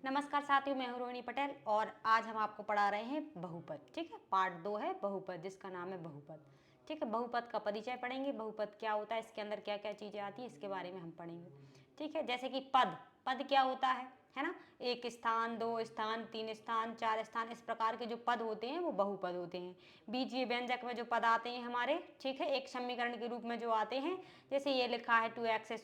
नमस्कार साथियों, मैं हूं रोहिणी पटेल और आज हम आपको पढ़ा रहे हैं बहुपद। ठीक है, पार्ट 2 है बहुपद, जिसका नाम है बहुपद। ठीक है, बहुपद का परिचय पढ़ेंगे, बहुपद क्या होता है, इसके अंदर क्या क्या चीज़ें आती है, इसके बारे में हम पढ़ेंगे। ठीक है, जैसे कि पद, पद क्या होता है ना। एक स्थान, दो स्थान, तीन स्थान, चार स्थान, इस प्रकार के जो पद होते हैं वो बहुपद होते हैं। बीजीय व्यंजक में जो पद आते हैं हमारे, ठीक है, एक समीकरण के रूप में जो आते हैं, जैसे ये लिखा है 2x²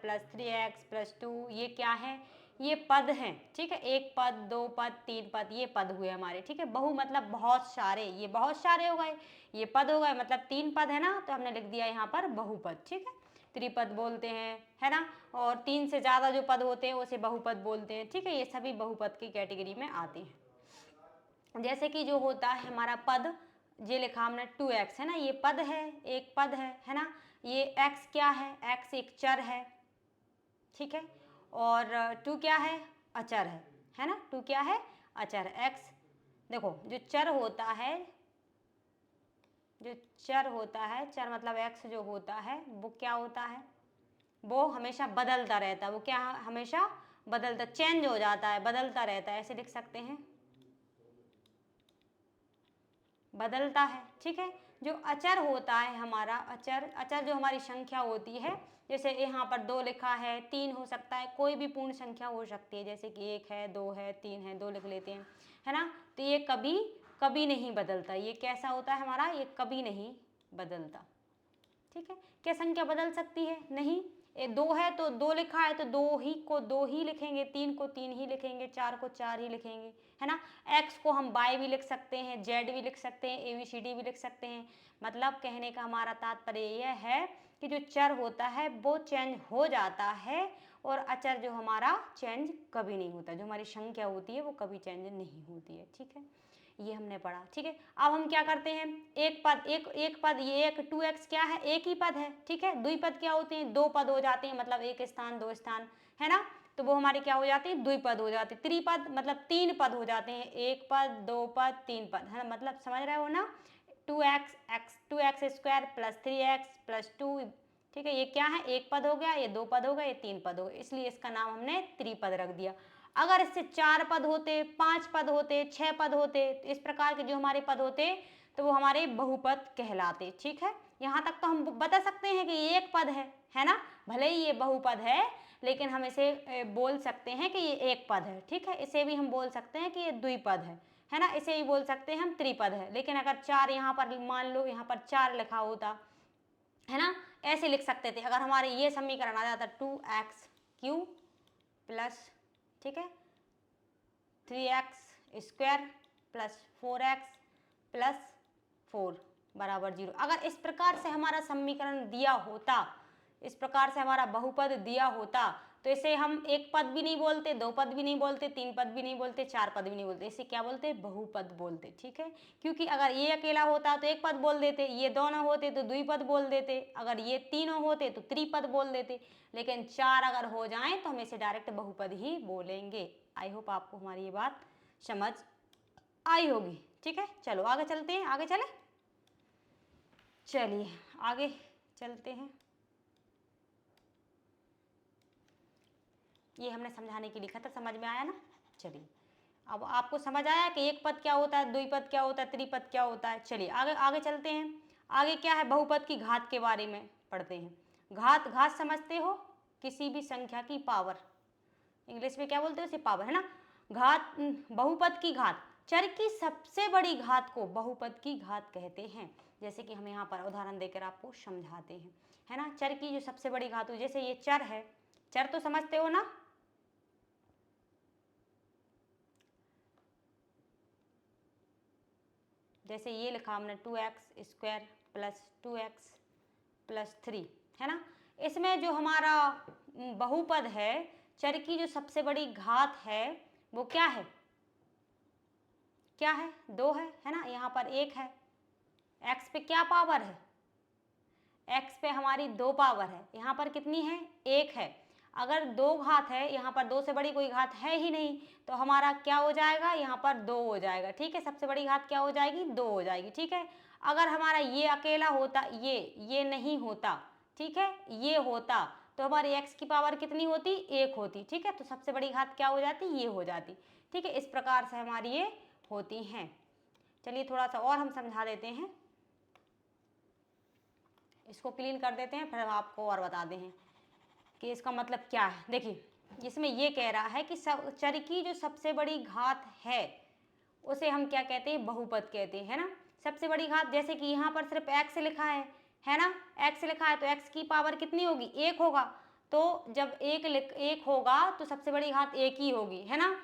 + 3x + 2, ये क्या है, ये पद हैं। ठीक है, एक पद, दो पद, तीन पद, ये पद हुए हमारे। ठीक है, बहु मतलब बहुत सारे, ये बहुत सारे हो गए, ये पद हो गए, मतलब तीन पद है ना, तो हमने लिख दिया यहाँ पर बहुपद। ठीक है, त्रिपद बोलते हैं, है ना, और तीन से ज़्यादा जो पद होते हैं उसे बहुपद बोलते हैं। ठीक है, ये सभी बहुपद की कैटेगरी में आते हैं। जैसे कि जो होता है हमारा पद, ये लिखा हमने 2x, है ना, ये पद है, एक पद है ना। ये x क्या है, x एक चर है। ठीक है, और 2 क्या है, अचर है ना, 2 क्या है, अचर। x देखो, जो चर होता है, जो चर होता है, चर मतलब x जो होता है वो क्या होता है, वो हमेशा बदलता रहता है। वो क्या, हमेशा बदलता, चेंज हो जाता है, बदलता रहता है, ऐसे लिख सकते हैं, बदलता है। ठीक है, जो अचर होता है हमारा, अचर, अचर जो हमारी संख्या होती है, जैसे यहाँ पर 2 लिखा है, 3 हो सकता है, कोई भी पूर्ण संख्या हो सकती है, जैसे कि 1 है, 2 है, 3 है, 2 लिख लेते हैं, है ना। तो ये कभी कभी नहीं बदलता। ये कैसा होता है हमारा, ये कभी नहीं बदलता। ठीक है, क्या संख्या बदल सकती है, नहीं। ये 2 है तो 2 लिखा है तो 2 ही को 2 ही लिखेंगे, 3 को 3 ही लिखेंगे, 4 को 4 ही लिखेंगे, है ना। x को हम y भी लिख सकते हैं, z भी लिख सकते हैं, ABCD भी लिख सकते हैं। मतलब कहने का हमारा तात्पर्य यह है कि जो चर होता है वो चेंज हो जाता है, और अचर जो हमारा चेंज कभी नहीं होता। जो हमारी संख्या होती है वो कभी चेंज नहीं होती है। ठीक है, ये हमने पढ़ा। ठीक है, अब हम क्या करते हैं, एक पद, एक पद, ये एक 2x क्या है, एक ही पद है। ठीक है, द्विपद क्या होते हैं, दो पद हो जाते हैं, मतलब एक स्थान दो स्थान, है ना, तो वो हमारे क्या हो जाते हैं, द्विपद हो जाते हैं। त्रिपद मतलब तीन पद हो जाते हैं, एक पद, दो पद, तीन पद, है ना, मतलब समझ रहे हो ना। 2x² + 3x + 2, ठीक है, ये क्या है, एक पद हो गया, ये दो पद हो गए, ये तीन पद हो गए, इसलिए इसका नाम हमने त्रिपद रख दिया। अगर इससे चार पद होते, पांच पद होते, छह पद होते, तो इस प्रकार के जो हमारे पद होते तो वो हमारे बहुपद कहलाते। ठीक है, यहाँ तक तो हम बता सकते हैं कि ये एक पद है ना, भले ही ये बहुपद है, लेकिन हम इसे बोल सकते हैं कि ये एक पद है। ठीक है, इसे भी हम बोल सकते हैं कि ये द्विपद है ना, इसे भी बोल सकते हैं हम त्रिपद है। लेकिन अगर चार यहाँ पर, मान लो यहाँ पर चार लिखा होता, है ना, ऐसे लिख सकते थे। अगर हमारे ये समीकरण आ जाता 2x³ प्लस, ठीक है, 3x² + 4x + 4 बराबर 0। अगर इस प्रकार से हमारा समीकरण दिया होता, इस प्रकार से हमारा बहुपद दिया होता, तो इसे हम एक पद भी नहीं बोलते, दो पद भी नहीं बोलते, तीन पद भी नहीं बोलते, चार पद भी नहीं बोलते, इसे क्या बोलते, बहुपद बोलते। ठीक है, क्योंकि अगर ये अकेला होता तो एक पद बोल देते, ये दोनों होते तो द्विपद बोल देते, अगर ये तीनों होते तो त्रिपद बोल देते, लेकिन चार अगर हो जाएं तो हम इसे डायरेक्ट बहुपद ही बोलेंगे। आई होप आपको हमारी ये बात समझ आई होगी। ठीक है, चलो आगे चलते हैं, आगे चले, चलिए आगे चलते हैं। ये हमने समझाने के लिए लिखा था, समझ में आया ना। चलिए, अब आपको समझ आया कि एक पद क्या होता है, द्विपद क्या होता है, त्रिपद क्या होता है। चलिए आगे आगे चलते हैं। आगे क्या है, बहुपद की घात के बारे में पढ़ते हैं। घात, घात समझते हो, किसी भी संख्या की पावर, इंग्लिश में क्या बोलते हो, उसे पावर, है ना। घात, बहुपद की घात, चर की सबसे बड़ी घात को बहुपद की घात कहते हैं। जैसे कि हम यहाँ पर उदाहरण देकर आपको समझाते हैं, है ना। चर की जो सबसे बड़ी घात हो, जैसे ये चर है, चर तो समझते हो ना, जैसे ये लिखा हमने 2x² + 2x + 3, है ना। इसमें जो हमारा बहुपद है, चर की जो सबसे बड़ी घात है वो क्या है, क्या है, दो है ना। यहाँ पर एक है, x पे क्या पावर है, x पे हमारी दो पावर है, यहाँ पर कितनी है, एक है। अगर दो घात है, यहाँ पर दो से बड़ी कोई घात है ही नहीं, तो हमारा क्या हो जाएगा, यहाँ पर दो हो जाएगा। ठीक है, सबसे बड़ी घात क्या हो जाएगी, दो हो जाएगी। ठीक है, अगर हमारा ये अकेला होता, ये नहीं होता, ठीक है, ये होता, तो हमारी x की पावर कितनी होती, 1 होती। ठीक है, तो सबसे बड़ी घात क्या हो जाती, ये हो जाती। ठीक है, इस प्रकार से हमारी ये होती हैं। चलिए थोड़ा सा और हम समझा देते हैं, इसको क्लीन कर देते हैं, फिर हम आपको और बताते हैं कि इसका मतलब क्या है। देखिए इसमें ये कह रहा है कि चर की जो सबसे बड़ी घात है उसे हम क्या कहते हैं, बहुपद कहते हैं, है ना। सबसे बड़ी घात, जैसे कि यहाँ पर सिर्फ x लिखा है ना, x लिखा है तो x की पावर कितनी होगी, 1 होगा। तो जब 1 होगा तो सबसे बड़ी घात 1 ही होगी, है ना।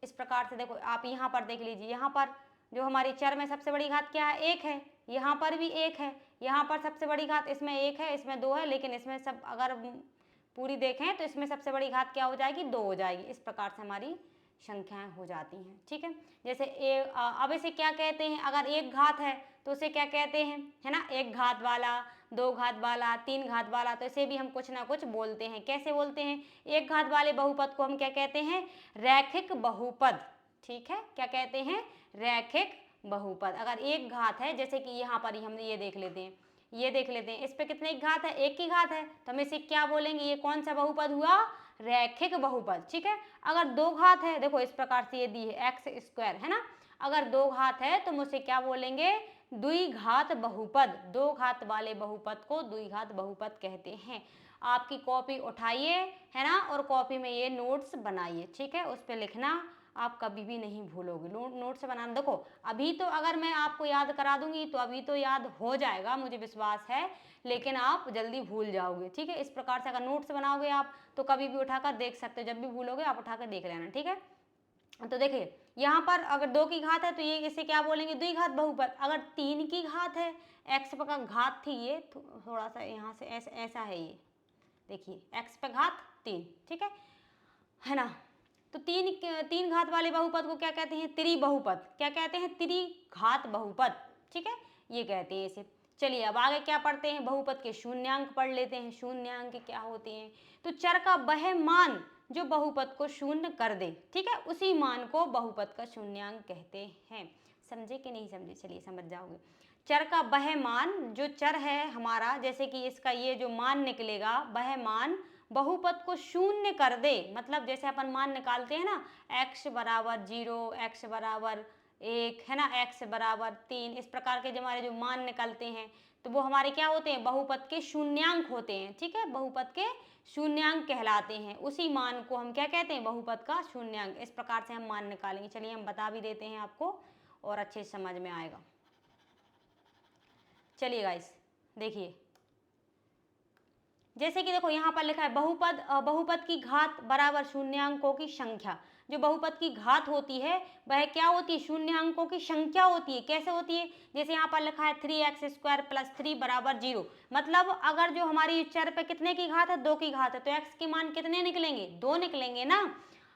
इस प्रकार से देखो आप यहाँ पर देख लीजिए, यहाँ पर जो हमारी चर में सबसे बड़ी घात क्या है, 1 है, यहाँ पर भी 1 है, यहाँ पर सबसे बड़ी घात इसमें 1 है, इसमें 2 है, लेकिन इसमें सब अगर पूरी देखें तो इसमें सबसे बड़ी घात क्या हो जाएगी, 2 हो जाएगी। इस प्रकार से हमारी संख्याएं हो जाती हैं। ठीक है, जैसे अब इसे क्या कहते हैं, अगर एक घात है तो उसे क्या कहते हैं, है ना, एक घात वाला, 2 घात वाला, 3 घात वाला, तो इसे भी हम कुछ ना कुछ बोलते हैं। कैसे बोलते हैं, एक घात वाले बहुपद को हम क्या कहते हैं, रैखिक बहुपद। ठीक है, क्या कहते हैं, रैखिक बहुपद। अगर एक घात है, जैसे कि यहाँ पर ही हम ये देख लेते हैं, इस पे कितने की घात है, 1 की घात है, तो हम इसे क्या बोलेंगे, ये कौन सा बहुपद हुआ, रैखिक बहुपद। ठीक है, अगर 2 घात है, देखो इस प्रकार से ये दी है x², है ना, अगर 2 घात है तो हम उसे क्या बोलेंगे, द्विघात बहुपद। 2 घात वाले बहुपद को द्विघात बहुपद कहते हैं। आपकी कॉपी उठाइए, है ना, और कॉपी में ये नोट्स बनाइए। ठीक है, उस पर लिखना आप कभी भी नहीं भूलोगे, नोट्स बनाना। देखो अभी तो अगर मैं आपको याद करा दूंगी तो अभी तो याद हो जाएगा, मुझे विश्वास है, लेकिन आप जल्दी भूल जाओगे। ठीक है, इस प्रकार से अगर नोट्स बनाओगे आप तो कभी भी उठाकर देख सकते हो, जब भी भूलोगे आप उठाकर देख लेना। ठीक है, तो देखिए यहाँ पर अगर 2 की घात है तो ये इसे क्या बोलेंगे, द्विघात बहुपद। अगर 3 की घात है, x का घात थी ये, थोड़ा सा यहाँ से ऐसा है ये, देखिए x पे घात 3। ठीक है ना, तो 3 घात वाले बहुपद को क्या कहते हैं, त्रिबहुपद। क्या कहते हैं, त्रिघात बहुपद। ठीक है, ये कहते हैं इसे। चलिए अब आगे क्या पढ़ते हैं, बहुपद के शून्यांक पढ़ लेते हैं। शून्यांक क्या होते हैं, तो चर का वह मान जो बहुपद को शून्य कर दे, ठीक है, उसी मान को बहुपद का शून्यांक कहते हैं। समझे कि नहीं समझे, चलिए समझ जाओगे। चर का वह मान, जो चर है हमारा, जैसे कि इसका ये जो मान निकलेगा, वह मान बहुपद को शून्य कर दे। मतलब जैसे अपन मान निकालते हैं ना, x बराबर 0, x बराबर 1, है ना, x बराबर 3, इस प्रकार के जो हमारे जो मान निकलते हैं तो वो हमारे क्या होते हैं, बहुपद के शून्यांक होते हैं। ठीक है, बहुपद के शून्यांक कहलाते हैं। उसी मान को हम क्या कहते हैं, बहुपद का शून्यांक। इस प्रकार से हम मान निकालेंगे। चलिए हम बता भी देते हैं आपको और अच्छे से समझ में आएगा। चलिए गाइस देखिए, जैसे कि देखो यहाँ पर लिखा है बहुपद की घात बराबर शून्यांकों की संख्या। जो बहुपद की घात होती है वह क्या होती है, शून्यांकों की संख्या होती है। कैसे होती है, जैसे यहाँ पर लिखा है 3x² + 3 बराबर 0। मतलब अगर जो हमारी चर पे कितने की घात है, 2 की घात है, तो x के मान कितने निकलेंगे, 2 निकलेंगे ना।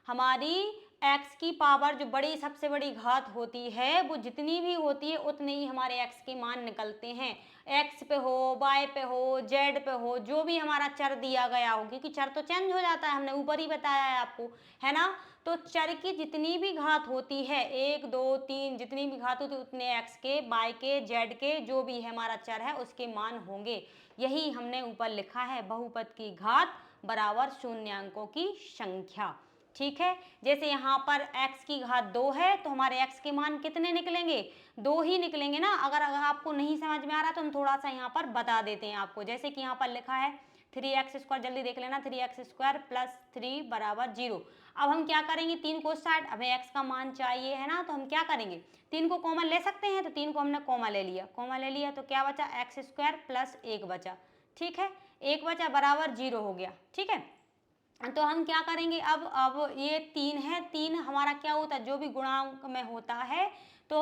हमारी x की पावर जो बड़ी सबसे बड़ी घात होती है वो जितनी भी होती है उतने ही हमारे x के मान निकलते हैं। x पे हो, y पे हो, z पे हो, जो भी हमारा चर दिया गया हो, क्योंकि चर तो चेंज हो जाता है, हमने ऊपर ही बताया है आपको, है ना। तो चर की जितनी भी घात होती है, 1 2 3 जितनी भी घात होती है उतने x के, y के, z के, जो भी है हमारा चर है उसके मान होंगे। यही हमने ऊपर लिखा है, बहुपद की घात बराबर शून्यांकों की संख्या। ठीक है, जैसे यहाँ पर x की घात 2 है तो हमारे x के मान कितने निकलेंगे, 2 ही निकलेंगे ना। अगर आपको नहीं समझ में आ रहा तो हम थोड़ा सा यहाँ पर बता देते हैं आपको। जैसे कि यहाँ पर लिखा है 3x², जल्दी देख लेना, 3x² + 3 बराबर 0। अब हम क्या करेंगे, 3 को साइड, हमें x का मान चाहिए, है ना, तो हम क्या करेंगे, 3 को कॉमन ले सकते हैं, तो 3 को हमने कॉमन ले लिया, तो क्या बचा, x² + 1 बचा। ठीक है, 1 बचा बराबर 0 हो गया। ठीक है, तो हम क्या करेंगे, अब ये 3 है, 3 हमारा क्या होता है, जो भी गुणांक में होता है तो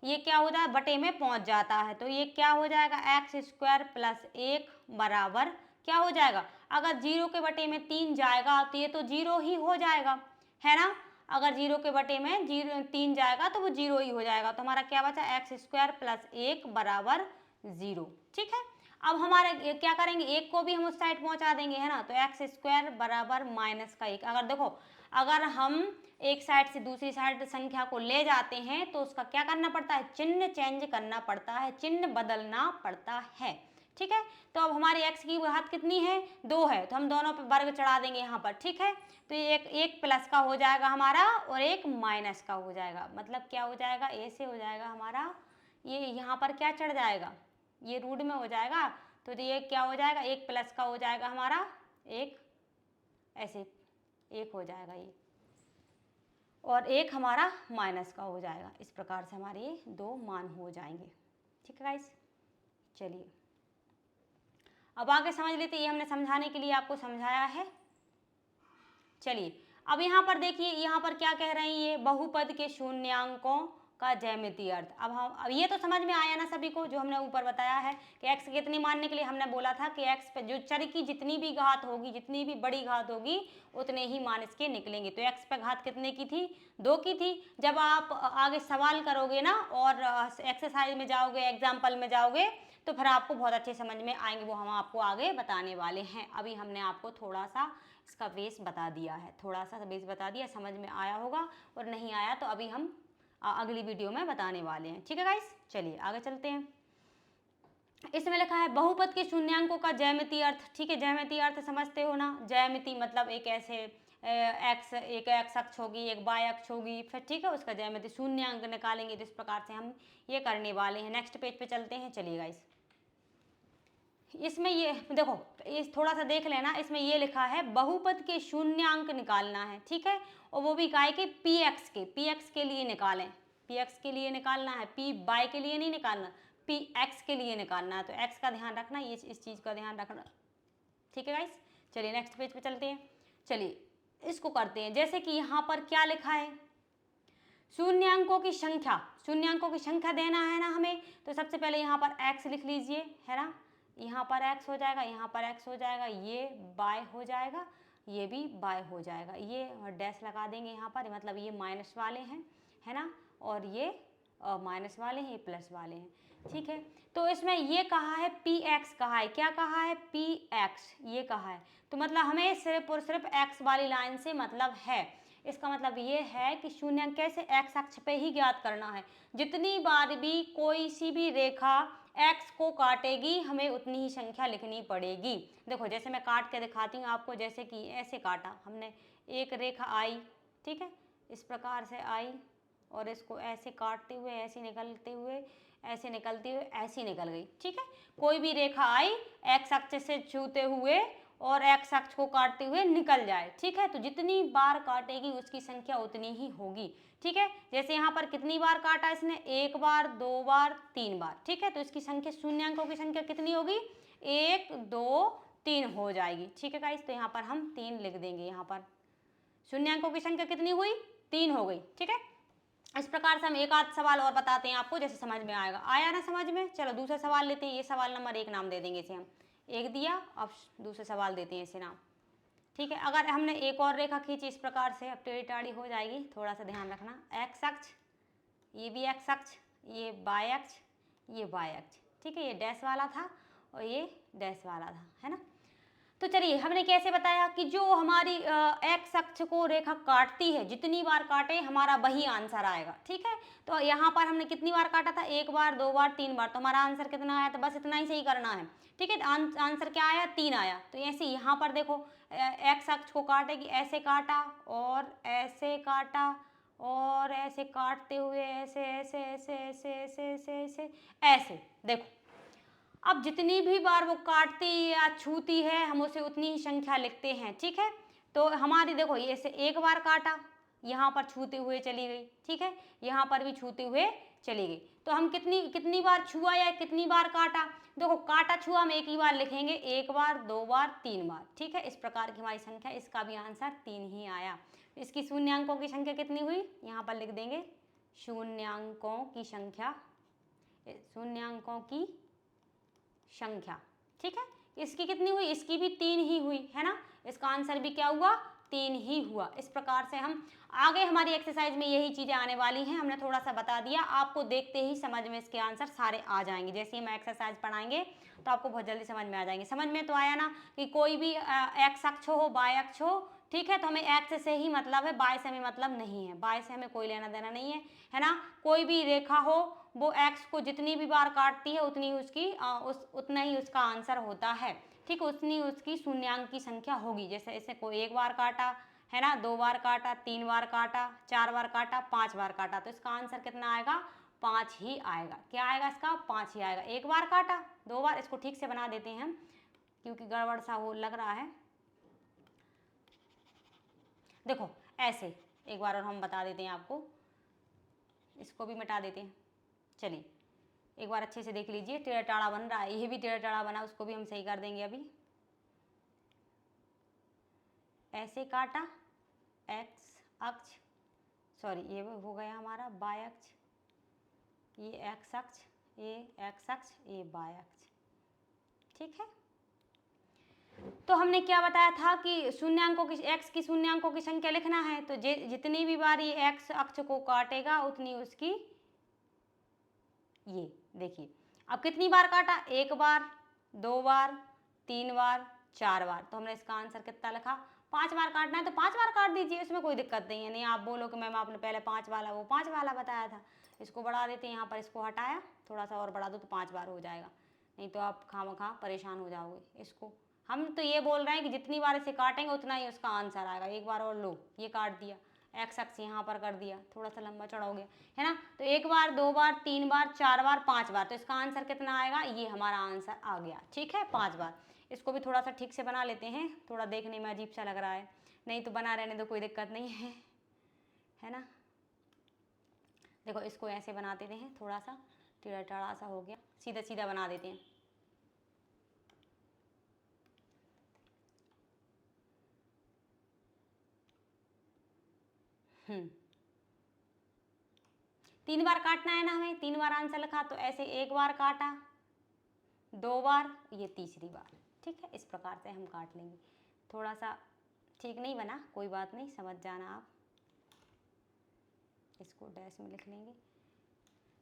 ये क्या होता है, बटे में पहुंच जाता है। तो ये क्या हो जाएगा, x² + 1 बराबर क्या हो जाएगा, अगर 0 के बटे में 3 जाएगा तो ये तो 0 ही हो जाएगा, है ना। अगर 0 के बटे में 3 जाएगा तो वो 0 ही हो जाएगा। तो हमारा क्या बचा, x² + 1 बराबर 0। ठीक है, अब हमारे क्या करेंगे, 1 को भी हम उस साइड पहुंचा देंगे, है ना, तो x² बराबर -1। अगर देखो, अगर हम एक साइड से दूसरी साइड संख्या को ले जाते हैं तो उसका क्या करना पड़ता है, चिन्ह चेंज करना पड़ता है, चिन्ह बदलना पड़ता है। ठीक है। तो अब हमारे x की घात कितनी है, 2 है, तो हम दोनों पे वर्ग चढ़ा देंगे यहाँ पर, ठीक है। तो ये एक प्लस का हो जाएगा हमारा और एक माइनस का हो जाएगा, मतलब क्या हो जाएगा, ए से हो जाएगा हमारा, ये यहाँ पर क्या चढ़ जाएगा, ये रूट में हो जाएगा, तो ये क्या हो जाएगा, एक प्लस का हो जाएगा हमारा, एक ऐसे एक हो जाएगा ये, और एक हमारा माइनस का हो जाएगा। इस प्रकार से हमारे ये दो मान हो जाएंगे, ठीक है गाइस। चलिए अब आगे समझ लेते हैं, ये हमने समझाने के लिए आपको समझाया है। चलिए अब यहाँ पर देखिए, यहाँ पर क्या कह रहे हैं, ये बहुपद के शून्यांकों का ज्यामितीय अर्थ। अब ये तो समझ में आया ना सभी को, जो हमने ऊपर बताया है कि x कितनी मानने के लिए हमने बोला था कि x पे जो चर की जितनी भी घात होगी, जितनी भी बड़ी घात होगी, उतने ही मान इसके निकलेंगे। तो x पे घात कितने की थी, 2 की थी। जब आप आगे सवाल करोगे ना और एक्सरसाइज में जाओगे, एग्जाम्पल में जाओगे, तो फिर आपको बहुत अच्छे समझ में आएंगे, वो हम आपको आगे बताने वाले हैं। अभी हमने आपको थोड़ा सा इसका बेस बता दिया है, थोड़ा सा बेस बता दिया, समझ में आया होगा, और नहीं आया तो अभी हम अगली वीडियो में बताने वाले हैं, ठीक है गाइस। चलिए आगे चलते हैं। इसमें लिखा है बहुपद के शून्यांकों का ज्यामितीय अर्थ, ठीक है। ज्यामितीय अर्थ समझते हो ना, ज्यामिति मतलब एक ऐसे एक एक्स अक्ष होगी, एक वाई अक्ष होगी, फिर ठीक है उसका ज्यामिति शून्यांक निकालेंगे। तो इस प्रकार से हम ये करने वाले हैं। नेक्स्ट पेज पे चलते हैं, चलिए गाइस। इसमें ये देखो, इस थोड़ा सा देख लेना, इसमें ये लिखा है बहुपद के शून्यांक निकालना है, ठीक है। और वो भी काय के पी एक्स के लिए निकालें, पी एक्स के लिए निकालना है, पी बाय के लिए नहीं निकालना, पी एक्स के लिए निकालना है। तो एक्स का ध्यान रखना, ये इस चीज़ का ध्यान रखना, ठीक है गाइस। चलिए नेक्स्ट पेज पे चलते हैं। चलिए इसको करते हैं, जैसे कि यहाँ पर क्या लिखा है, शून्यांकों की संख्या, शून्यांकों की संख्या देना है ना हमें। तो सबसे पहले यहाँ पर x लिख लीजिए, है ना, यहाँ पर x हो जाएगा, यहाँ पर x हो जाएगा, ये y हो जाएगा, ये भी y हो जाएगा, ये डैश लगा देंगे यहाँ पर, मतलब ये माइनस वाले हैं, है ना, और ये माइनस वाले हैं, ये प्लस वाले हैं, ठीक है। तो इसमें ये कहा है px कहा है, क्या कहा है, px ये कहा है। तो मतलब हमें सिर्फ और सिर्फ x वाली लाइन से मतलब है। इसका मतलब ये है कि शून्यांक कैसे x अक्ष पे ही ज्ञात करना है। जितनी बार भी कोई सी भी रेखा x को काटेगी, हमें उतनी ही संख्या लिखनी पड़ेगी। देखो जैसे मैं काट के दिखाती हूँ आपको, जैसे कि ऐसे काटा हमने, एक रेखा आई, ठीक है, इस प्रकार से आई, और इसको ऐसे काटते हुए, ऐसे निकलते हुए, ऐसे निकलती हुए, ऐसी निकल गई, ठीक है। कोई भी रेखा आई x अक्ष से छूते हुए और x अक्ष को काटते हुए निकल जाए, ठीक है। तो जितनी बार काटेगी उसकी संख्या उतनी ही होगी, ठीक है। जैसे यहाँ पर कितनी बार काटा इसने, 1 बार, 2 बार, 3 बार, ठीक है। तो इसकी संख्या, शून्यांकों की संख्या कितनी होगी, 1 2 3 हो जाएगी, ठीक है गाइस। तो यहाँ पर हम 3 लिख देंगे, यहाँ पर शून्यांकों की संख्या कितनी हुई, 3 हो गई, ठीक है। इस प्रकार से हम एक आध सवाल और बताते हैं आपको, जैसे समझ में आएगा। आया ना समझ में। चलो दूसरा सवाल लेते हैं, ये सवाल नंबर 1 नाम दे देंगे इसे हम, एक दिया, अब दूसरे सवाल देते हैं इसे नाम, ठीक है। अगर हमने एक और रेखा खींची इस प्रकार से, अब टेढ़ी टाढ़ी हो जाएगी, थोड़ा सा ध्यान रखना, एक्स अक्ष, ये भी एक्स अक्ष, ये वाई अक्ष, ये वाई अक्ष, ठीक है। ये डैश वाला था और ये डैश वाला था, है ना। तो चलिए हमने कैसे बताया कि जो हमारी एक्स अक्ष को रेखा काटती है, जितनी बार काटे हमारा वही आंसर आएगा, ठीक है। तो यहाँ पर हमने कितनी बार काटा था, 1 बार, 2 बार, 3 बार, तो हमारा आंसर कितना आया था, बस इतना ही सही करना है, ठीक है। आंसर क्या आया, 3 आया। तो ऐसे यहाँ पर देखो, एक्स अक्ष को काटेगी, ऐसे काटा और ऐसे काटा और ऐसे काटते हुए ऐसे ऐसे ऐसे ऐसे ऐसे ऐसे ऐसे ऐसे, देखो अब जितनी भी बार वो काटती या छूती है, हम उसे उतनी ही संख्या लिखते हैं, ठीक है। तो हमारी देखो, ये ऐसे 1 बार काटा, यहाँ पर छूते हुए चली गई, ठीक है, यहाँ पर भी छूते हुए चली गई। तो हम कितनी बार छुआ या कितनी बार काटा, देखो काटा छुआ हम एक ही बार लिखेंगे, 1 बार, 2 बार, 3 बार, ठीक है। इस प्रकार की हमारी संख्या, इसका भी आंसर 3 ही आया। इसकी शून्यांकों की संख्या कितनी हुई, यहाँ पर लिख देंगे शून्यांकों की संख्या, शून्यांकों की संख्या, ठीक है। इसकी कितनी हुई, इसकी भी 3 ही हुई, है ना। इसका आंसर भी क्या हुआ, 3 ही हुआ। इस प्रकार से हम आगे, हमारी एक्सरसाइज में यही चीज़ें आने वाली हैं, हमने थोड़ा सा बता दिया, आपको देखते ही समझ में इसके आंसर सारे आ जाएंगे। जैसे ही हम एक्सरसाइज पढ़ाएंगे तो आपको बहुत जल्दी समझ में आ जाएंगे। समझ में तो आया ना कि कोई भी एक्स अक्ष हो, वाई अक्ष हो, ठीक है। तो हमें एक्स से ही मतलब है, बाय से हमें मतलब नहीं है, बाय से हमें कोई लेना देना नहीं है ना। कोई भी रेखा हो वो एक्स को जितनी भी बार काटती है उतनी उसकी उतना ही उसका आंसर होता है, ठीक, उतनी उसकी शून्यांक की संख्या होगी। जैसे इसे कोई एक बार काटा है ना, 2 बार काटा, 3 बार काटा, 4 बार काटा, 5 बार काटा, तो इसका आंसर कितना आएगा? 5 ही आएगा। क्या आएगा इसका? 5 ही आएगा। एक बार काटा, 2 बार, इसको ठीक से बना देते हैं हम क्योंकि गड़बड़ सा वो लग रहा है। देखो ऐसे एक बार और हम बता देते हैं आपको, इसको भी मिटा देते हैं। चलिए एक बार अच्छे से देख लीजिए, टेढ़ा टाढ़ा बन रहा है, ये भी टेढ़ा टाढ़ा बना, उसको भी हम सही कर देंगे अभी। ऐसे काटा, एक्स अक्ष, सॉरी ये हो गया हमारा वाई अक्ष, ये एक्स अक्ष, ये एक्स अक्ष, ये वाई अक्ष, ठीक है। तो हमने क्या बताया था कि शून्यांकों की, एक्स की शून्यांकों की संख्या लिखना है, तो जितनी भी बार ये एक्स अक्ष को काटेगा उतनी उसकी, ये देखिए अब कितनी बार काटा? एक बार, 2 बार, 3 बार, 4 बार, तो हमने इसका आंसर कितना लिखा? 5 बार काटना है तो 5 बार काट दीजिए, इसमें कोई दिक्कत नहीं है। नहीं आप बोलो कि मैम आपने पहले 5 वाला, वो 5 वाला बताया था, इसको बढ़ा देते हैं, यहाँ पर इसको हटाया, थोड़ा सा और बढ़ा दो तो 5 बार हो जाएगा, नहीं तो आप खामखा परेशान हो जाओगे। इसको हम तो ये बोल रहे हैं कि जितनी बार इसे काटेंगे उतना ही उसका आंसर आएगा। एक बार और लो, ये काट दिया, एक्स अक्ष यहाँ पर कर दिया, थोड़ा सा लंबा चौड़ा हो गया है ना। तो एक बार, 2 बार, 3 बार, 4 बार, 5 बार, तो इसका आंसर कितना आएगा? ये हमारा आंसर आ गया, ठीक है, 5 बार। इसको भी थोड़ा सा ठीक से बना लेते हैं, थोड़ा देखने में अजीब सा लग रहा है, नहीं तो बना रहने दो, कोई दिक्कत नहीं है ना। देखो इसको ऐसे बना देते हैं, थोड़ा सा टेढ़ा टेढ़ा सा हो गया, सीधा सीधा बना देते हैं। तीन बार काटना है ना हमें, 3 बार आंसर लिखा, तो ऐसे एक बार काटा, 2 बार, ये तीसरी बार, ठीक है। इस प्रकार से हम काट लेंगे। थोड़ा सा ठीक नहीं बना, कोई बात नहीं, समझ जाना आप, इसको डैश में लिख लेंगे,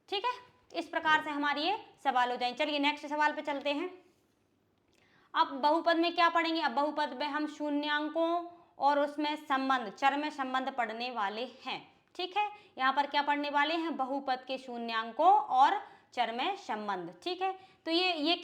ठीक है। इस प्रकार से हमारी ये सवाल हो जाएंगे। चलिए नेक्स्ट सवाल पे चलते हैं। अब बहुपद में क्या पढ़ेंगे? अब बहुपद में हम शून्यांकों और उसमें संबंध, चर में संबंध पढ़ने वाले हैं, ठीक है। यहाँ पर क्या पढ़ने वाले हैं? बहुपद के शून्यांकों और चर में संबंध, ठीक है। तो ये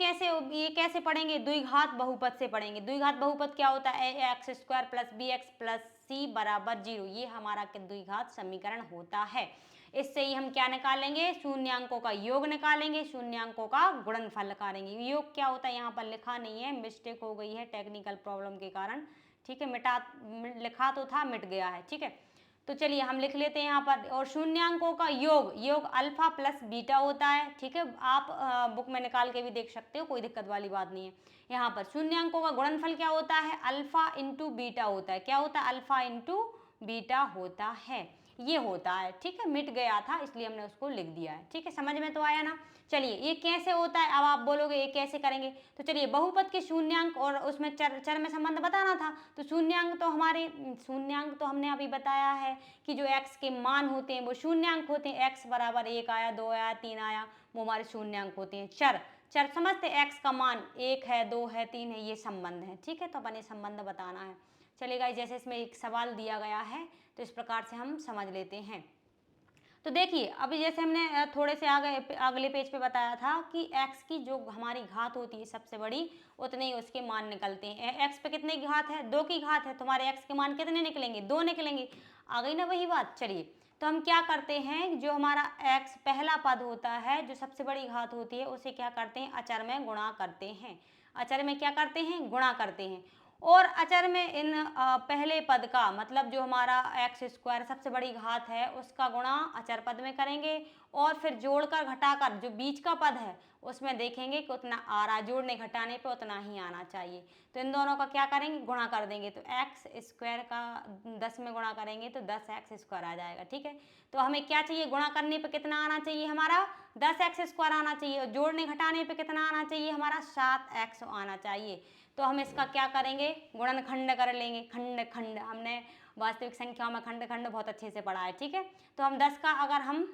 कैसे पढ़ेंगे? द्विघात बहुपद से पढ़ेंगे। द्विघात बहुपद क्या होता है? X square plus b x plus c बराबर 0, ये हमारा द्विघात समीकरण होता है। इससे ही हम क्या निकालेंगे? शून्यांकों का योग निकालेंगे, शून्यांकों का गुणनफल निकालेंगे। योग क्या होता है यहाँ पर लिखा नहीं है, मिस्टेक हो गई है टेक्निकल प्रॉब्लम के कारण, ठीक है। लिखा तो था, मिट गया है, ठीक है। तो चलिए हम लिख लेते हैं यहाँ पर। और शून्यांकों का योग अल्फा प्लस बीटा होता है, ठीक है। आप बुक में निकाल के भी देख सकते हो, कोई दिक्कत वाली बात नहीं है। यहाँ पर शून्यांकों का गुणनफल क्या होता है? अल्फा इंटू बीटा होता है। क्या होता है? अल्फा इंटू बीटा होता है, ये होता है, ठीक है। मिट गया था इसलिए हमने उसको लिख दिया है, ठीक है। समझ में तो आया ना? चलिए ये कैसे होता है? अब आप बोलोगे ये कैसे करेंगे, तो चलिए बहुपद के शून्यांक और उसमें चर में संबंध बताना था। तो शून्यांक तो हमने अभी बताया है कि जो x के मान होते हैं वो शून्यांक होते हैं। x बराबर 1 आया, 2 आया, 3 आया, वो हमारे शून्यांक होते हैं। चर समझते, x का मान 1 है, 2 है, 3 है, ये संबंध है, ठीक है। तो अपन ये संबंध बताना है। चलेगा, जैसे इसमें एक सवाल दिया गया है तो इस प्रकार से हम समझ लेते हैं। तो देखिए अभी जैसे हमने थोड़े से अगले पेज पे बताया था कि x की जो हमारी घात होती है सबसे बड़ी, उतने ही उसके मान निकलते हैं। x पे कितने की घात है? 2 की घात है, तुम्हारे x के मान कितने निकलेंगे? 2 निकलेंगे। आ गई ना वही बात। चलिए तो हम क्या करते हैं, जो हमारा x पहला पद होता है, जो सबसे बड़ी घात होती है, उसे क्या करते हैं? अचर में गुणा करते हैं। अचर में क्या करते हैं? गुणा करते हैं। और अचर में इन पहले पद का मतलब जो हमारा एक्स स्क्वायर सबसे बड़ी घात है उसका गुणा अचर पद में करेंगे, और फिर जोड़कर घटाकर जो बीच का पद है उसमें देखेंगे कि उतना आ रहा, जोड़ने घटाने पे उतना ही आना चाहिए। तो इन दोनों का क्या करेंगे? गुणा कर देंगे। तो एक्स स्क्वायर का 10 में गुणा करेंगे तो 10x स्क्वायर आ जाएगा, ठीक है। तो हमें क्या चाहिए? गुणा करने पे कितना आना चाहिए? हमारा 10x स्क्वायर आना चाहिए, और जोड़ने घटाने पे कितना आना चाहिए? हमारा 7x आना चाहिए। तो हम इसका क्या करेंगे? गुणनखंड कर लेंगे। खंड हमने वास्तविक संख्याओं में खंड बहुत अच्छे से पढ़ा है, ठीक है। तो हम 10 का अगर हम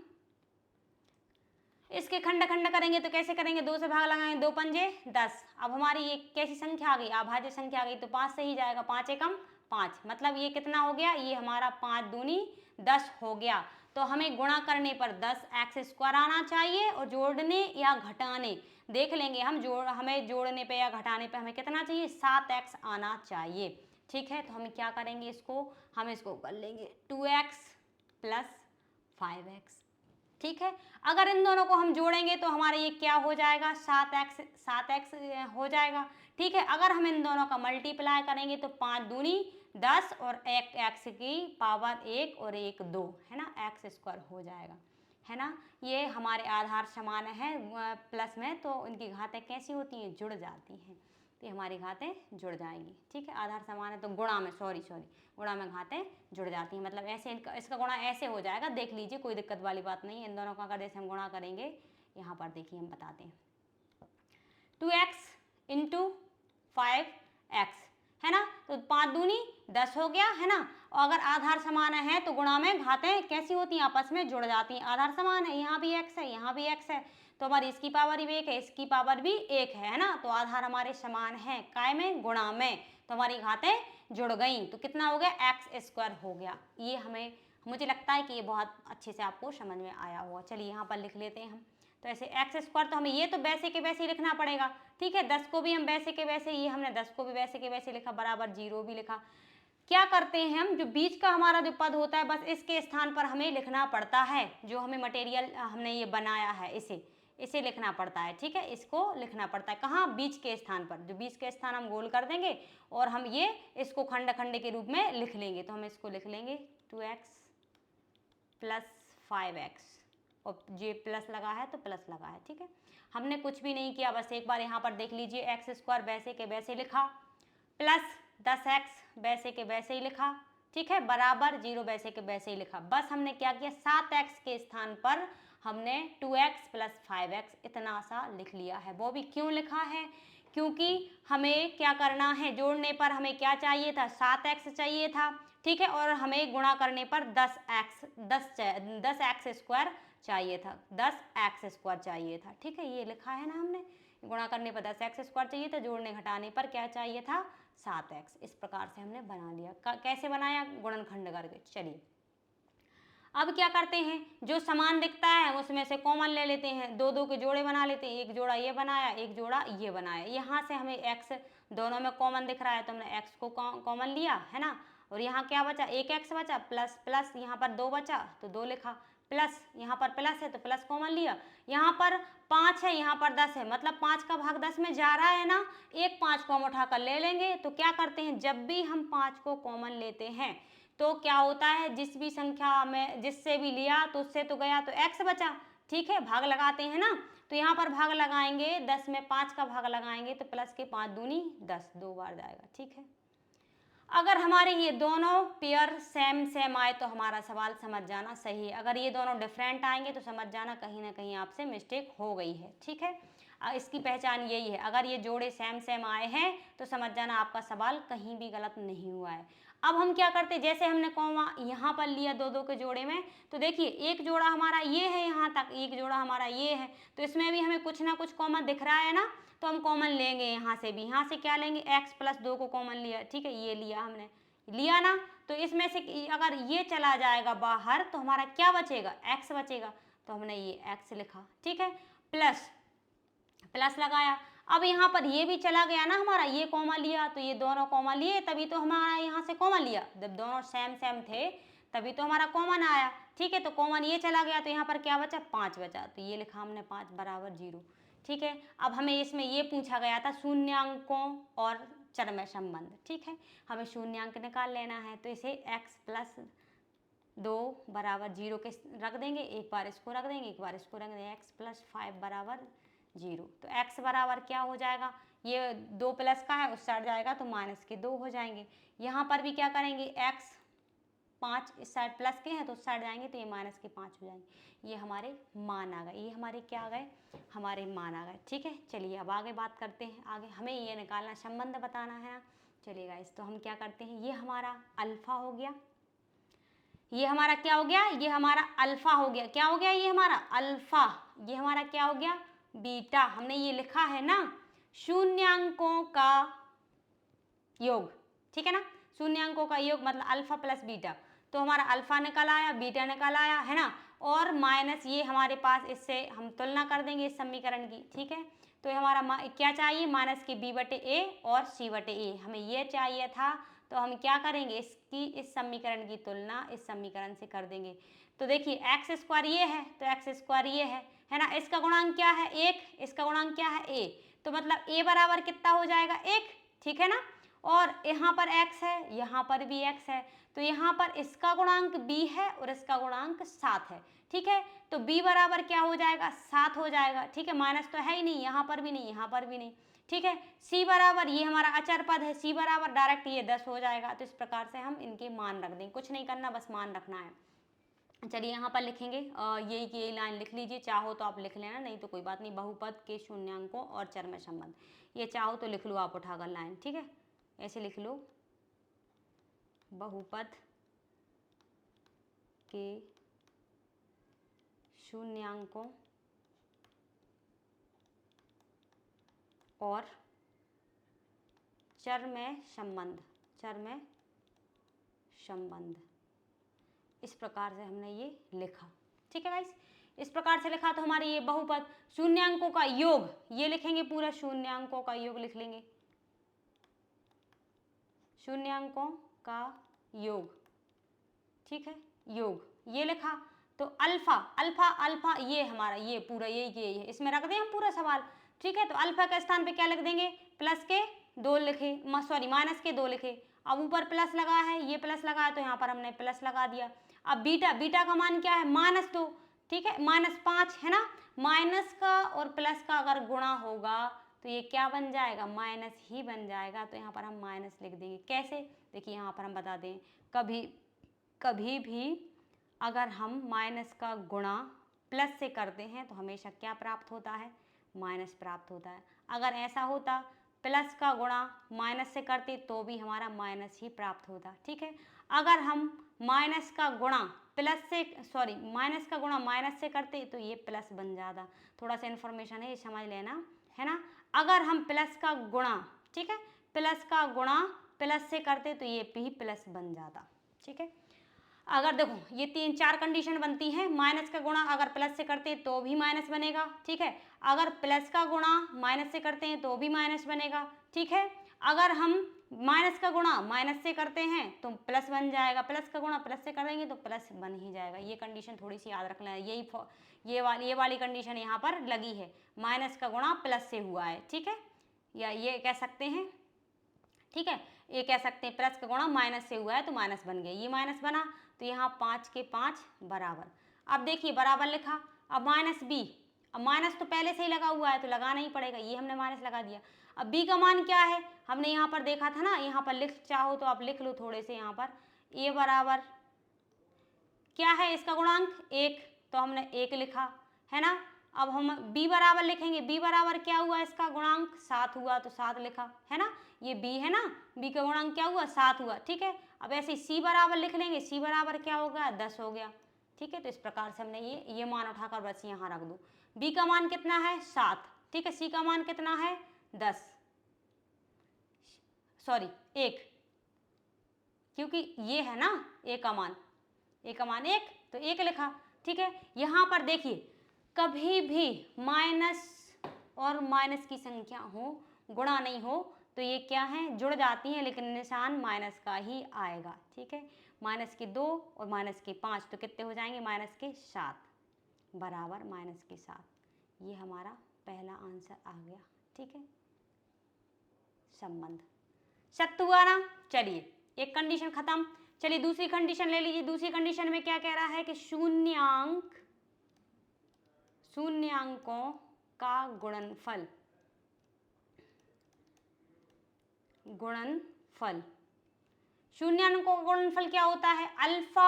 इसके खंड करेंगे तो कैसे करेंगे? 2 से भाग लगाएंगे, 2 पंजे 10। अब हमारी ये कैसी संख्या आ गई? अभाज्य संख्या आ गई, तो 5 से ही जाएगा, 5 एकम 5, मतलब ये कितना हो गया, ये हमारा 5 दूनी 10 हो गया। तो हमें गुणा करने पर 10x² आना चाहिए और जोड़ने या घटाने देख लेंगे हम, हमें जोड़ने पे या घटाने पे हमें कितना चाहिए, 7x आना चाहिए। ठीक है, तो हम क्या करेंगे, हम इसको कर लेंगे 2x + 5x। ठीक है, अगर इन दोनों को हम जोड़ेंगे तो हमारे ये क्या हो जाएगा, 7x हो जाएगा। ठीक है, अगर हम इन दोनों का मल्टीप्लाई करेंगे तो 5 दूनी 10 और 1x की पावर 1 और 1 2, है ना, x² हो जाएगा, है ना। ये हमारे आधार समान है प्लस में, तो इनकी घातें कैसी होती हैं, जुड़ जाती हैं, तो हमारी घातें जुड़ जाएंगी। ठीक है, आधार समान है तो गुणा में गुणा में घातें जुड़ जाती हैं, मतलब ऐसे इसका गुणा ऐसे हो जाएगा, देख लीजिए, कोई दिक्कत वाली बात नहीं है। इन दोनों का अगर जैसे हम गुणा करेंगे, यहाँ पर देखिए हम बताते हैं, 2x × 5x, है ना, तो 5 दूनी 10 हो गया, है ना। और अगर आधार समान है तो गुणा में घातें कैसी होती हैं, आपस में जुड़ जाती हैं। आधार समान है, यहाँ भी x है, यहाँ भी x है, तो हमारी इसकी पावर भी 1 है, इसकी पावर भी 1 है ना, तो आधार हमारे समान है, काय में, गुणा में, तो हमारी घातें जुड़ गई, तो कितना हो गया, x² हो गया। ये मुझे लगता है कि ये बहुत अच्छे से आपको समझ में आया होगा। चलिए यहाँ पर लिख लेते हैं हम, तो ऐसे x², तो हमें ये तो वैसे के वैसे ही लिखना पड़ेगा। ठीक है, 10 को भी हम वैसे के वैसे, ये हमने 10 को भी वैसे के वैसे लिखा, बराबर 0 भी लिखा। क्या करते हैं हम, जो बीच का हमारा जो पद होता है, बस इसके स्थान पर हमें लिखना पड़ता है, जो हमें मटेरियल हमने ये बनाया है, इसे लिखना पड़ता है। ठीक है, इसको लिखना पड़ता है, कहाँ, बीच के स्थान पर, जो बीच के स्थान हम गोल कर देंगे और हम इसको खंड खंड के रूप में लिख लेंगे। तो हम इसको लिख लेंगे 2x + 5x, और जे प्लस लगा है तो प्लस लगा है। ठीक है, हमने कुछ भी नहीं किया, बस एक बार यहाँ पर देख लीजिए, x² वैसे के वैसे लिखा, प्लस 10x वैसे के वैसे ही लिखा, ठीक है, बराबर 0 वैसे के वैसे ही लिखा। बस हमने क्या किया, 7x के स्थान पर हमने 2x + 5x इतना सा लिख लिया है। वो भी क्यों लिखा है, क्योंकि हमें क्या करना है, जोड़ने पर हमें क्या चाहिए था, 7x चाहिए था। ठीक है, और हमें गुणा करने पर 10x² चाहिए था, 10x² चाहिए था। ठीक है, ये लिखा है ना हमने, गुणा करने पर 10x² चाहिए था, जोड़ने घटाने पर क्या चाहिए था, 7x। इस प्रकार से हमने बना लिया। कैसे बनाया, गुणनखंड करके। चलिए अब क्या करते हैं, जो समान दिखता है उसमें से कॉमन ले लेते हैं, दो दो के जोड़े बना लेते हैं, एक जोड़ा ये बनाया, एक जोड़ा ये बनाया। यहाँ से हमें x दोनों में कॉमन दिख रहा है तो हमने x को कॉमन लिया, है ना, और यहाँ क्या बचा, एक x बचा, प्लस प्लस यहाँ पर 2 बचा तो 2 लिखा, प्लस यहाँ पर प्लस है तो प्लस कॉमन लिया, यहाँ पर 5 है, यहाँ पर 10 है, मतलब 5 का भाग 10 में जा रहा है ना, एक 5 को हम उठाकर ले लेंगे। तो क्या करते हैं, जब भी हम 5 को कॉमन लेते हैं तो क्या होता है, जिस भी संख्या में जिससे भी लिया तो उससे तो गया, तो x बचा। ठीक है, भाग लगाते हैं ना, तो यहाँ पर भाग लगाएंगे, 10 में 5 का भाग लगाएंगे तो प्लस के 5 दूनी 10, 2 बार जाएगा। ठीक है, अगर हमारे ये दोनों पेयर सेम आए तो हमारा सवाल समझ जाना सही है, अगर ये दोनों डिफरेंट आएंगे तो समझ जाना कहीं ना कहीं आपसे मिस्टेक हो गई है। ठीक है, इसकी पहचान यही है, अगर ये जोड़े सेम आए हैं तो समझ जाना आपका सवाल कहीं भी गलत नहीं हुआ है। अब हम क्या करते, जैसे हमने कॉमा यहाँ पर लिया दो दो के जोड़े में, तो देखिए एक जोड़ा हमारा ये है, यहाँ तक एक जोड़ा हमारा ये है, तो इसमें भी हमें कुछ ना कुछ कॉमन दिख रहा है ना, तो हम कॉमन लेंगे यहाँ से भी, यहाँ से क्या लेंगे, x + 2 को कॉमन लिया। ठीक है, ये लिया हमने, लिया ना, तो इसमें से अगर ये चला जाएगा बाहर तो हमारा क्या बचेगा, x बचेगा, तो हमने ये x लिखा। ठीक है, प्लस प्लस लगाया, अब यहाँ पर ये भी चला गया ना हमारा, ये कॉमन लिया, तो ये दोनों कॉमन लिए तभी तो हमारा यहाँ से कॉमन लिया, जब दोनों सेम थे तभी तो हमारा कॉमन आया। ठीक है, तो कॉमन ये चला गया तो यहाँ पर क्या बचा, 5 बचा, तो ये लिखा हमने 5 बराबर 0। ठीक है, अब हमें इसमें ये पूछा गया था शून्यांकों और चर में संबंध। ठीक है, हमें शून्यांक निकाल लेना है, तो इसे x + 2 बराबर 0 के रख देंगे, एक बार इसको रख देंगे, एक बार इसको रख देंगे, x + 5 बराबर 0। तो x बराबर क्या हो जाएगा, ये 2 प्लस का है, उस साइड जाएगा तो -2 हो जाएंगे। यहाँ पर भी क्या करेंगे, x 5 इस साइड प्लस के हैं तो उस साइड जाएंगे तो ये -5 हो जाएंगे। ये हमारे मान आ गए, ये हमारे क्या आ गए, हमारे मान आ गए। ठीक है, चलिए अब आगे बात करते हैं, आगे हमें ये निकालना, संबंध बताना है। चलिए गाइस, तो हम क्या करते हैं, ये हमारा अल्फा हो गया, ये हमारा क्या हो गया, ये हमारा अल्फा हो गया, क्या हो गया, ये हमारा अल्फा, ये हमारा क्या हो गया, बीटा। हमने ये लिखा है ना, शून्यांकों का योग। ठीक है ना, शून्यांकों का योग मतलब अल्फा प्लस बीटा, तो हमारा अल्फा निकल आया, बीटा निकल आया, है ना, और माइनस ये हमारे पास, इससे हम तुलना कर देंगे इस समीकरण की, ठीक है। तो हमारा क्या चाहिए, माइनस के बी बटे ए और सी बटे ए, हमें ये चाहिए था। तो हम क्या करेंगे, इसकी इस समीकरण की तुलना इस समीकरण से कर देंगे। तो देखिए एक्स स्क्वायर ये है, तो एक्स स्क्वायर ये है ना, इसका गुणांक क्या है 1, इसका गुणांक क्या है a, तो मतलब a बराबर कितना हो जाएगा 1, ठीक है ना। और यहाँ पर x है, यहाँ पर भी x है, तो यहाँ पर इसका गुणांक b है और इसका गुणांक 7 है, ठीक है। तो b बराबर क्या हो जाएगा 7 हो जाएगा, ठीक है, माइनस तो है ही नहीं, यहाँ पर भी नहीं, यहाँ पर भी नहीं, ठीक है। c बराबर ये हमारा अचर पद है, c बराबर डायरेक्ट ये 10 हो जाएगा। तो इस प्रकार से हम इनके मान रख देंगे, कुछ नहीं करना, बस मान रखना है। चलिए यहाँ पर लिखेंगे, यही लाइन लिख लीजिए, चाहो तो आप लिख लेना, नहीं तो कोई बात नहीं। बहुपद के शून्यांकों और चर में संबंध, ये चाहो तो लिख लो आप उठाकर लाइन, ठीक है, ऐसे लिख लो, बहुपद के शून्यांकों और चर में संबंध, चर में संबंध, इस प्रकार से हमने ये लिखा, ठीक है गाइस। इस प्रकार से लिखा, तो हमारे ये बहुपद शून्यांकों का योग, ये लिखेंगे पूरा, शून्यांकों का योग लिख लेंगे, शून्यांकों का योग, ठीक है, योग ये लिखा। तो अल्फा अल्फा अल्फा ये हमारा ये पूरा यही है, इसमें रख दें हम पूरा सवाल, ठीक है। तो अल्फा के स्थान पे क्या लिख देंगे, प्लस के 2 लिखे, सॉरी माइनस के 2 लिखे, अब ऊपर प्लस लगा है, ये प्लस लगा है, तो यहाँ पर हमने प्लस लगा दिया। अब बीटा, बीटा का मान क्या है -2, ठीक है, -5 है ना, माइनस का और प्लस का अगर गुणा होगा तो ये क्या बन जाएगा, माइनस ही बन जाएगा। तो यहाँ पर हम माइनस लिख देंगे, कैसे, देखिए यहाँ पर हम बता दें, कभी भी अगर हम माइनस का गुणा प्लस से करते हैं तो हमेशा क्या प्राप्त होता है, माइनस प्राप्त होता है। अगर ऐसा होता प्लस का गुणा माइनस से करते तो भी हमारा माइनस ही प्राप्त होता, ठीक है। अगर हम माइनस का गुणा प्लस से, सॉरी माइनस का गुणा माइनस से करते तो ये प्लस बन जाता। थोड़ा सा इन्फॉर्मेशन है, ये समझ लेना, है ना। अगर हम प्लस का गुणा, ठीक है, प्लस का गुणा प्लस से करते तो ये भी प्लस बन जाता, ठीक है। अगर देखो ये 3-4 कंडीशन बनती है, माइनस का गुणा अगर प्लस से करते तो भी माइनस बनेगा, ठीक है। अगर प्लस का गुणा माइनस से करते हैं तो भी माइनस बनेगा, ठीक है। अगर हम माइनस का गुणा माइनस से करते हैं तो प्लस बन जाएगा, प्लस का गुणा प्लस से करेंगे तो प्लस बन ही जाएगा। ये कंडीशन थोड़ी सी याद रखना है, ये वाली कंडीशन यहाँ पर लगी है, माइनस का गुणा प्लस से हुआ है, ठीक है, या ये कह सकते हैं, ठीक है, ये कह सकते हैं प्लस का गुणा माइनस से हुआ है तो माइनस बन गया, ये माइनस बना, तो यहाँ 5 के 5 बराबर। अब देखिए बराबर लिखा, अब माइनस बी, अब माइनस तो पहले से ही लगा हुआ है तो लगाना ही पड़ेगा, ये हमने माइनस लगा दिया। अब बी का मान क्या है, हमने यहाँ पर देखा था ना, यहाँ पर लिख चाहो तो आप लिख लो थोड़े से, यहाँ पर ए बराबर क्या है, इसका गुणांक 1, तो हमने 1 लिखा, है ना। अब हम b बराबर लिखेंगे, b बराबर क्या हुआ, इसका गुणांक 7 हुआ तो 7 लिखा, है ना, ये b है ना, b का गुणांक क्या हुआ 7 हुआ, ठीक है। अब ऐसे c बराबर लिख लेंगे, c बराबर क्या हो गया 10 हो गया, ठीक है। तो इस प्रकार से हमने ये मान उठाकर बस यहाँ रख दो, b का मान कितना है 7, ठीक है, c का मान कितना है 10, सॉरी 1, क्योंकि ये है ना a का मान 1, तो 1 लिखा, ठीक है। यहाँ पर देखिए कभी भी माइनस और माइनस की संख्या हो, गुणा नहीं हो, तो ये क्या है, जुड़ जाती हैं, लेकिन निशान माइनस का ही आएगा, ठीक है। माइनस के 2 और माइनस के 5 तो कितने हो जाएंगे, माइनस के 7 बराबर माइनस के 7, ये हमारा पहला आंसर आ गया, ठीक है, संबंध सत्य हुआ ना। चलिए एक कंडीशन खत्म, चलिए दूसरी कंडीशन ले लीजिए। दूसरी कंडीशन में क्या कह रहा है कि शून्यांकों का गुणनफल शून्यांकों का गुणनफल क्या होता है, अल्फा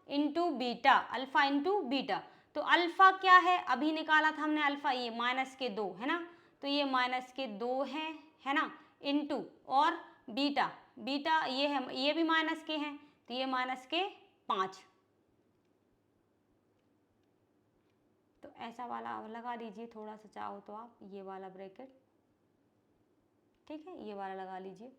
इंटू बीटा। तो अल्फा क्या है, अभी निकाला था हमने अल्फा, ये -2 है ना, तो ये -2 है ना, इंटू और बीटा ये है, ये भी माइनस के हैं तो ये -5, तो ऐसा वाला लगा लीजिए थोड़ा सा, चाहो तो आप ये वाला ब्रैकेट, ठीक है, ये वाला लगा लीजिए।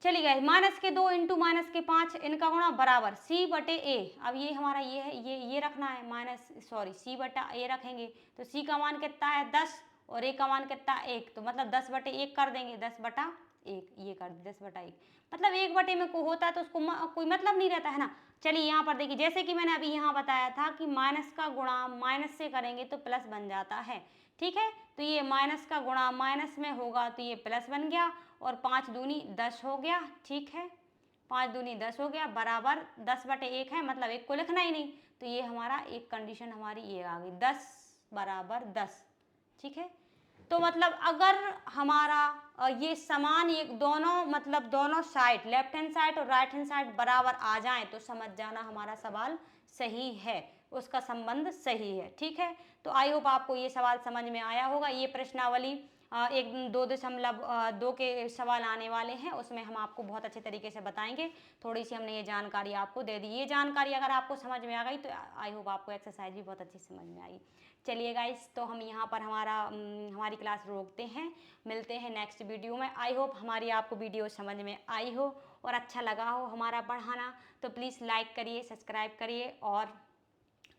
चलिए गाइस, माइनस के 2 इंटू माइनस के 5 इनका गुणा बराबर सी बटे ए। अब ये हमारा ये है, ये रखना है माइनस, सॉरी सी बटा ए रखेंगे तो सी का मान कितना है 10 और ए का मान कितना 1, तो मतलब 10 बटे 1 कर देंगे, 10 बटा 1 ये कर दे 10 बटा 1, मतलब 1 बटे में को होता है तो उसको कोई मतलब नहीं रहता है ना। चलिए यहाँ पर देखिए, जैसे कि मैंने अभी यहाँ बताया था कि माइनस का गुणा माइनस से करेंगे तो प्लस बन जाता है, ठीक है। तो ये माइनस का गुणा माइनस में होगा तो ये प्लस बन गया और 5 दूनी 10 हो गया, ठीक है। 5 दूनी 10 हो गया बराबर 10 बटे 1 है, मतलब 1 को लिखना ही नहीं, तो ये हमारा एक कंडीशन हमारी ये आ गई 10 बराबर 10, ठीक है। तो मतलब अगर हमारा ये समान, ये दोनों मतलब दोनों साइड लेफ्ट हैंड साइड और राइट हैंड साइड बराबर आ जाए तो समझ जाना हमारा सवाल सही है, उसका संबंध सही है, ठीक है। तो आई होप आपको ये सवाल समझ में आया होगा। ये प्रश्नावली 1.2 के सवाल आने वाले हैं, उसमें हम आपको बहुत अच्छे तरीके से बताएंगे। थोड़ी सी हमने ये जानकारी आपको दे दी, ये जानकारी अगर आपको समझ में आ गई तो आई होप आपको एक्सरसाइज भी बहुत अच्छी समझ में आई। चलिए गाइस, तो हम यहाँ पर हमारी क्लास रोकते हैं, मिलते हैं नेक्स्ट वीडियो में। आई होप हमारी आपको वीडियो समझ में आई हो और अच्छा लगा हो हमारा पढ़ाना, तो प्लीज़ लाइक करिए, सब्सक्राइब करिए और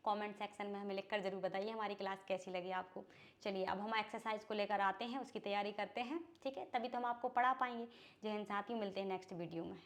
कमेंट सेक्शन में हमें लिखकर ज़रूर बताइए हमारी क्लास कैसी लगी आपको। चलिए अब हम एक्सरसाइज को लेकर आते हैं, उसकी तैयारी करते हैं, ठीक है, तभी तो हम आपको पढ़ा पाएंगे। जय हिंद साथियों, मिलते हैं नेक्स्ट वीडियो में।